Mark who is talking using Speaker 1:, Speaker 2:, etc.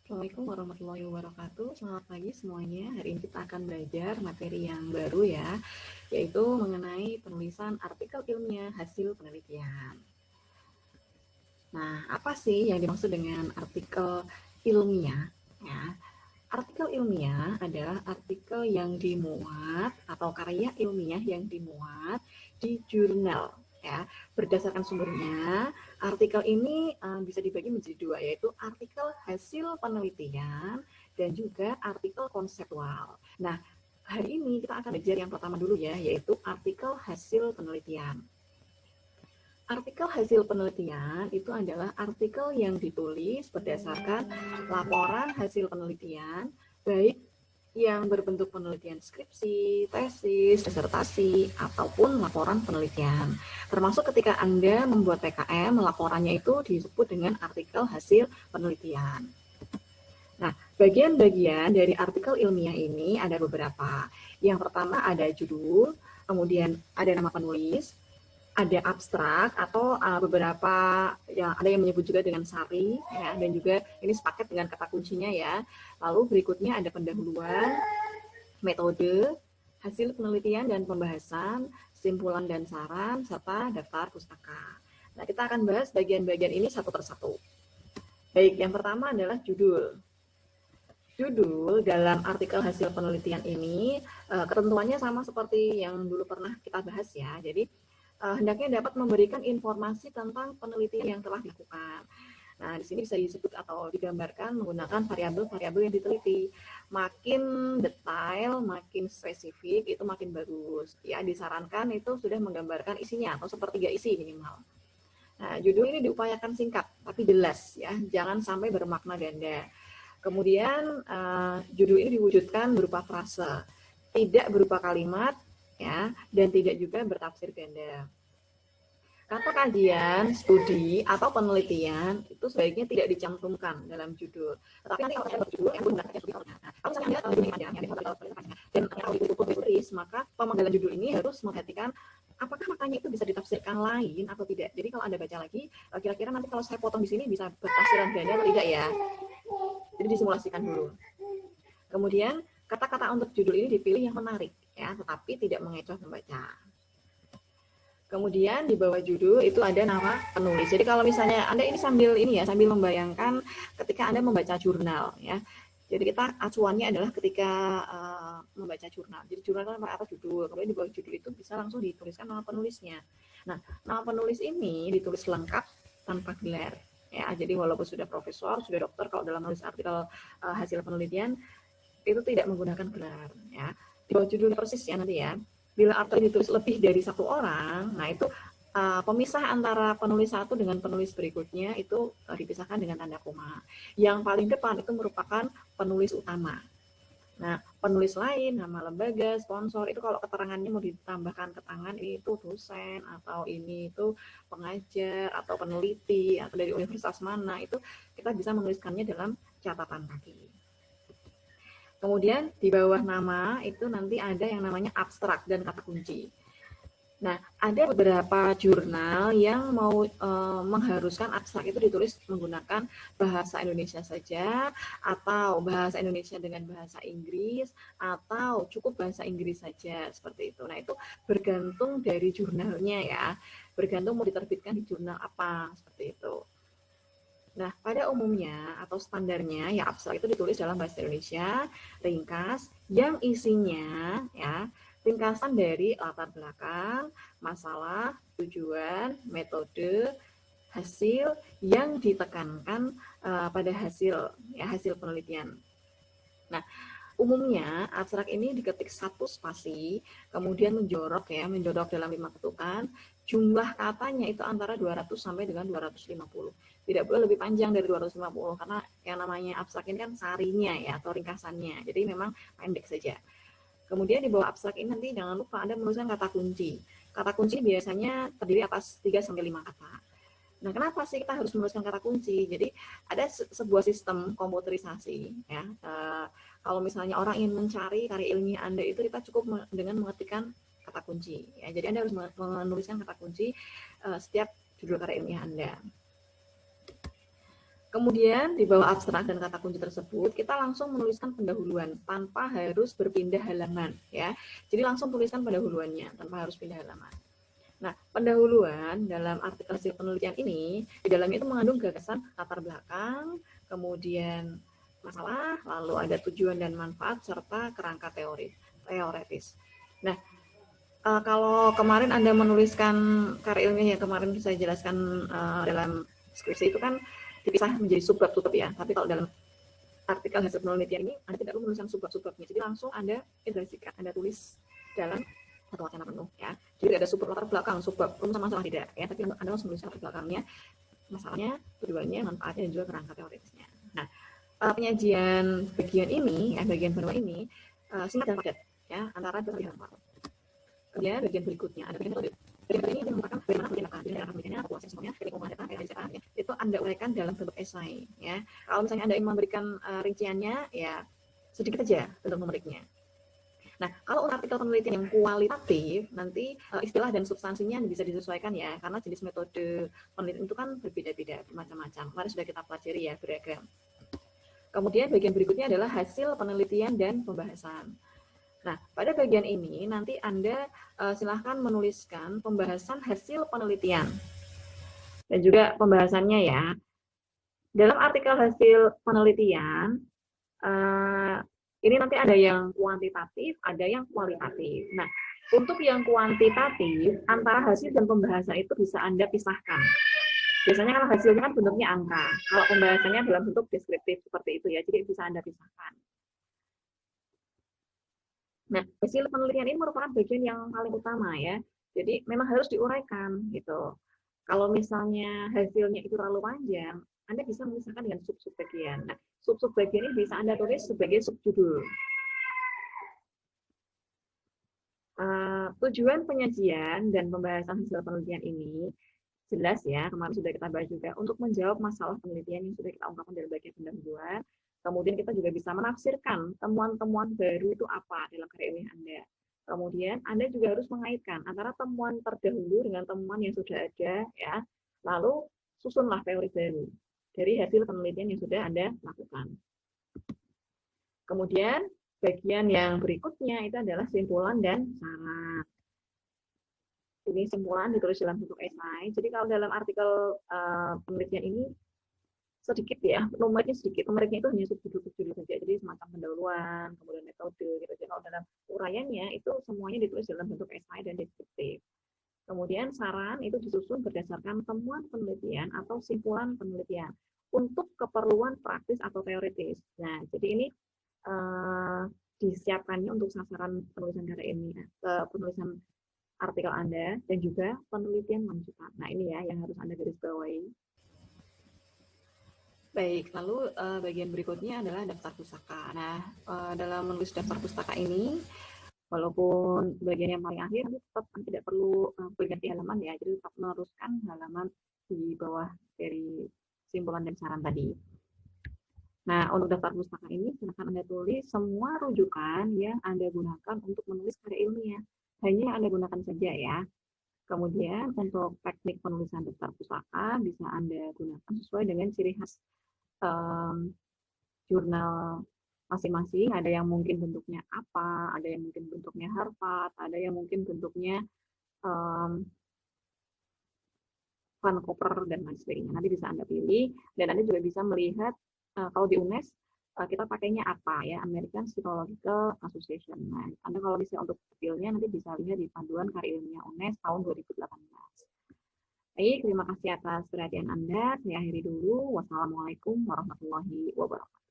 Speaker 1: Assalamualaikum warahmatullahi wabarakatuh. Selamat pagi semuanya. Hari ini kita akan belajar materi yang baru ya, yaitu mengenai penulisan artikel ilmiah hasil penelitian. Nah, apa sih yang dimaksud dengan artikel ilmiah? Ya, artikel ilmiah adalah artikel yang dimuat atau karya ilmiah yang dimuat di jurnal. Ya, berdasarkan sumbernya, artikel ini bisa dibagi menjadi dua, yaitu artikel hasil penelitian dan juga artikel konseptual. Nah, hari ini kita akan belajar yang pertama dulu ya, yaitu artikel hasil penelitian. Artikel hasil penelitian itu adalah artikel yang ditulis berdasarkan laporan hasil penelitian, baik yang berbentuk penelitian skripsi, tesis, disertasi, ataupun laporan penelitian. Termasuk ketika Anda membuat PKM, laporannya itu disebut dengan artikel hasil penelitian. Nah, bagian-bagian dari artikel ilmiah ini ada beberapa. Yang pertama ada judul, kemudian ada nama penulis, ada abstrak atau beberapa yang ada yang menyebut juga dengan sari ya, dan juga ini sepaket dengan kata kuncinya ya. Lalu berikutnya ada pendahuluan, metode, hasil penelitian dan pembahasan, simpulan dan saran, serta daftar pustaka. Nah, kita akan bahas bagian-bagian ini satu persatu. Baik, yang pertama adalah judul. Judul dalam artikel hasil penelitian ini ketentuannya sama seperti yang dulu pernah kita bahas ya. Jadi hendaknya dapat memberikan informasi tentang penelitian yang telah dilakukan. Nah, di sini bisa disebut atau digambarkan menggunakan variabel-variabel yang diteliti. Makin detail, makin spesifik, itu makin bagus. Ya, disarankan itu sudah menggambarkan isinya atau sepertiga isi minimal. Nah, judul ini diupayakan singkat, tapi jelas ya, jangan sampai bermakna ganda. Kemudian judul ini diwujudkan berupa frase, tidak berupa kalimat, ya, dan tidak juga bertafsir ganda. Kata kajian, studi, atau penelitian itu sebaiknya tidak dicantumkan dalam judul. Tetapi nanti kalau saya berjudul, yang menggunakan studi. Kalau misalnya Anda judul ini panjang, yang dan kalau ditulis, maka pemanggilan judul ini harus memperhatikan apakah maknanya itu bisa ditafsirkan lain atau tidak. Jadi kalau Anda baca lagi, kira-kira nanti kalau saya potong di sini bisa bertafsiran ganda atau tidak ya. Jadi disimulasikan dulu. Kemudian kata-kata untuk judul ini dipilih yang menarik ya, tetapi tidak mengecoh pembaca. Kemudian di bawah judul itu ada nama penulis. Jadi kalau misalnya Anda ini sambil membayangkan ketika Anda membaca jurnal ya. Jadi kita acuannya adalah ketika membaca jurnal. Jadi jurnal kan apa judul, kemudian di bawah judul itu bisa langsung dituliskan nama penulisnya. Nah, nama penulis ini ditulis lengkap tanpa gelar. Ya, jadi walaupun sudah profesor, sudah dokter, kalau dalam menulis artikel hasil penelitian itu tidak menggunakan gelar. Ya, di bawah judul persis ya nanti ya. Bila artikel ditulis lebih dari satu orang, nah itu pemisah antara penulis satu dengan penulis berikutnya itu dipisahkan dengan tanda koma. Yang paling depan itu merupakan penulis utama. Nah, penulis lain, nama lembaga, sponsor, itu kalau keterangannya mau ditambahkan ke tangan, ini itu dosen, atau ini itu pengajar, atau peneliti, atau dari universitas mana, itu kita bisa menuliskannya dalam catatan kaki. Kemudian di bawah nama itu nanti ada yang namanya abstrak dan kata kunci. Nah, ada beberapa jurnal yang mau mengharuskan abstrak itu ditulis menggunakan bahasa Indonesia saja, atau bahasa Indonesia dengan bahasa Inggris, atau cukup bahasa Inggris saja, seperti itu. Nah, itu bergantung dari jurnalnya ya, bergantung mau diterbitkan di jurnal apa, seperti itu. Nah, pada umumnya atau standarnya ya abstrak itu ditulis dalam bahasa Indonesia, ringkas, yang isinya ya ringkasan dari latar belakang, masalah, tujuan, metode, hasil yang ditekankan pada hasil penelitian. Nah, umumnya abstrak ini diketik satu spasi, kemudian menjorok dalam 5 ketukan, jumlah katanya itu antara 200 sampai dengan 250. Tidak boleh lebih panjang dari 250 karena yang namanya abstrak ini kan sarinya ya atau ringkasannya. Jadi memang pendek saja. Kemudian di bawah abstrak ini nanti jangan lupa Anda menuliskan kata kunci. Kata kunci biasanya terdiri atas 3 sampai 5 kata. Nah, kenapa sih kita harus menuliskan kata kunci? Jadi ada sebuah sistem komputerisasi ya. Kalau misalnya orang ingin mencari karya ilmiah Anda itu kita cukup dengan mengetikkan kata kunci ya. Jadi Anda harus menuliskan kata kunci setiap judul karya ilmiah Anda. Kemudian di bawah abstrak dan kata kunci tersebut kita langsung menuliskan pendahuluan tanpa harus berpindah halaman ya. Jadi langsung tuliskan pendahuluannya tanpa harus pindah halaman. Nah, pendahuluan dalam artikel hasil penelitian ini di dalamnya itu mengandung gagasan latar belakang, kemudian masalah, lalu ada tujuan dan manfaat serta kerangka teoretis. Nah, kalau kemarin Anda menuliskan karya ilmiah yang kemarin saya jelaskan dalam skripsi itu kan dipisah menjadi subbab ya. Tapi kalau dalam artikel hasil penelitian ini Anda tidak perlu menuliskan subbab-subbabnya. Jadi langsung Anda integrasikan, Anda tulis dalam satu wacana penuh ya. Jadi tidak ada subbab latar belakang, subbab rumusan masalah tidak ya. Tapi Anda harus menuliskan latar belakangnya, masalahnya, tujuannya, manfaatnya dan juga kerangka teoritisnya. Nah, penyajian bagian ini, bagian bawah ini singkat dan padat ya antara dua halaman. Kemudian bagian berikutnya ada bagian metode. Bagian ini merupakan bagaimana penelitian penelitiannya, populasi semuanya, teknik pengumpulan data, itu Anda uraikan dalam bentuk esai. Ya, kalau misalnya Anda ingin memberikan rinciannya, ya sedikit saja bentuk numeriknya. Nah, kalau untuk artikel penelitian yang kualitatif, nanti istilah dan substansinya bisa disesuaikan ya, karena jenis metode penelitian itu kan berbeda-beda, bermacam-macam. Kemarin sudah kita pelajari ya, beragam. Kemudian bagian berikutnya adalah hasil penelitian dan pembahasan. Nah, pada bagian ini nanti Anda silahkan menuliskan pembahasan hasil penelitian dan juga pembahasannya ya. Dalam artikel hasil penelitian, ini nanti ada yang kuantitatif, ada yang kualitatif. Nah, untuk yang kuantitatif, antara hasil dan pembahasan itu bisa Anda pisahkan. Biasanya kalau hasilnya kan bentuknya angka, kalau pembahasannya dalam bentuk deskriptif seperti itu ya, jadi bisa Anda pisahkan. Nah, hasil penelitian ini merupakan bagian yang paling utama ya. Jadi memang harus diuraikan gitu. Kalau misalnya hasilnya itu terlalu panjang, Anda bisa memisahkan dengan sub-sub bagian. Nah, sub-sub bagian ini bisa Anda tulis sebagai subjudul. Tujuan penyajian dan pembahasan hasil penelitian ini jelas ya, kemarin sudah kita bahas juga, untuk menjawab masalah penelitian yang sudah kita ungkapkan dari bagian pendahuluan. Kemudian kita juga bisa menafsirkan temuan-temuan baru itu apa dalam karya ilmiah Anda. Kemudian Anda juga harus mengaitkan antara temuan terdahulu dengan temuan yang sudah ada, ya. Lalu susunlah teori baru dari hasil penelitian yang sudah Anda lakukan. Kemudian bagian yang berikutnya itu adalah simpulan dan saran. Ini simpulan ditulis dalam bentuk esai. Jadi kalau dalam artikel penelitian ini sedikit ya, numeriknya sedikit. Numeriknya itu hanya subjudul saja. Jadi semacam pendahuluan, kemudian metode gitu. Jadi kalau dalam uraiannya itu semuanya ditulis dalam bentuk esai dan deskriptif. Kemudian saran itu disusun berdasarkan temuan penelitian atau simpulan penelitian untuk keperluan praktis atau teoritis. Nah, jadi ini disiapkannya untuk sasaran penulisan karya ilmiah, penulisan artikel Anda dan juga penelitian lanjutan. Nah, ini ya yang harus Anda garis bawahi. Baik, lalu bagian berikutnya adalah daftar pustaka. Nah, dalam menulis daftar pustaka ini, walaupun bagian yang paling akhir, nanti tetap tidak perlu berganti halaman ya, jadi tetap meneruskan halaman di bawah dari simpulan dan saran tadi. Nah, untuk daftar pustaka ini, silakan Anda tulis semua rujukan yang Anda gunakan untuk menulis karya ilmiah. Hanya yang Anda gunakan saja ya. Kemudian untuk teknik penulisan daftar pustaka bisa Anda gunakan sesuai dengan ciri khas jurnal masing-masing. Ada yang mungkin bentuknya apa, ada yang mungkin bentuknya Harvard, ada yang mungkin bentuknya Vancouver dan lain sebagainya. Nanti bisa Anda pilih dan Anda juga bisa melihat kalau di UNES kita pakainya apa ya, American Psychological Association. Nah, Anda kalau bisa untuk detailnya nanti bisa lihat di panduan karya ilmiah UNES tahun 2018. Baik, terima kasih atas perhatian Anda. Saya akhiri dulu. Wassalamualaikum warahmatullahi wabarakatuh.